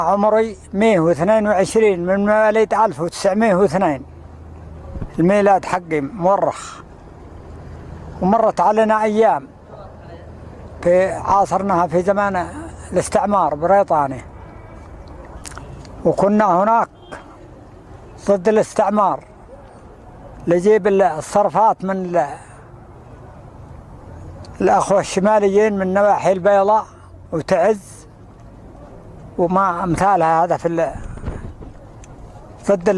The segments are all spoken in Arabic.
عمري 122 من مواليد 1902. الميلاد حقي مورخ. ومرت علينا أيام في عاصرناها في زمان الاستعمار بريطاني، وكنا هناك ضد الاستعمار لجيب الصرفات من الأخوة الشماليين من نواحي البيضاء وتعز وما أمثالها، هذا في ضد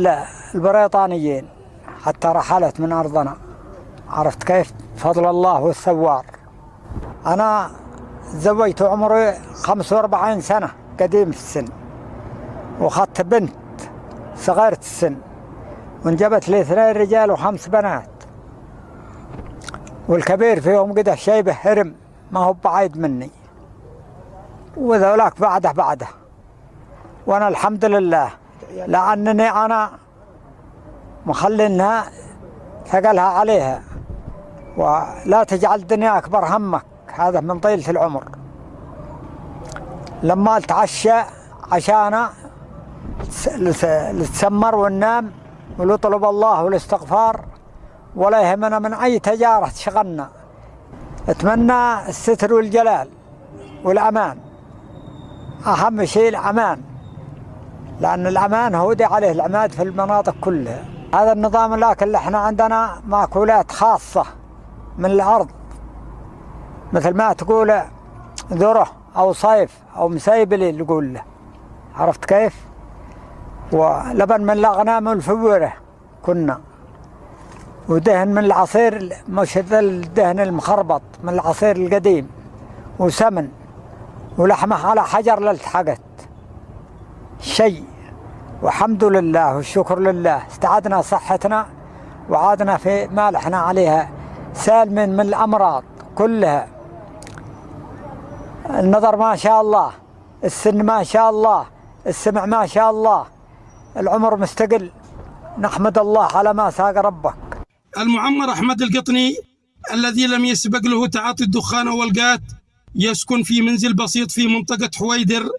البريطانيين حتى رحلت من أرضنا. عرفت كيف؟ فضل الله والثوار. أنا تزوجت عمري 45 سنة، قديم في السن، وأخذت بنت صغيرة السن، وانجبت لي 2 رجال و5 بنات، والكبير فيهم قده شيبه هرم ما هو بعيد مني، وذولاك بعده. وأنا الحمد لله لأنني أنا مخلينها ثقلها عليها، ولا تجعل الدنيا أكبر همك، هذا من طيلة العمر. لما نتعشى عشانا نتسمر وننام ونطلب الله والاستغفار، ولا يهمنا من أي تجارة تشغلنا. أتمنى الستر والجلال والأمان، أهم شيء الأمان، لأن الأمان هو دي عليه العماد في المناطق كلها. هذا النظام، لكن احنا عندنا مأكولات خاصة من الأرض، مثل ما تقول ذرة أو صيف أو مسيبلي اللي يقول له، عرفت كيف؟ ولبن من الأغنام والفورة كنا، ودهن من العصير، مش الدهن المخربط، من العصير القديم، وسمن، ولحمة على حجر لالتحقت شيء. والحمد لله والشكر لله استعدنا صحتنا وعادنا في مالحنا عليها سالمين من الأمراض كلها. النظر ما شاء الله، السن ما شاء الله، السمع ما شاء الله، العمر مستقل، نحمد الله على ما ساق ربك. المعمر أحمد القطني الذي لم يسبق له تعاطي الدخان والقات، يسكن في منزل بسيط في منطقة حويدر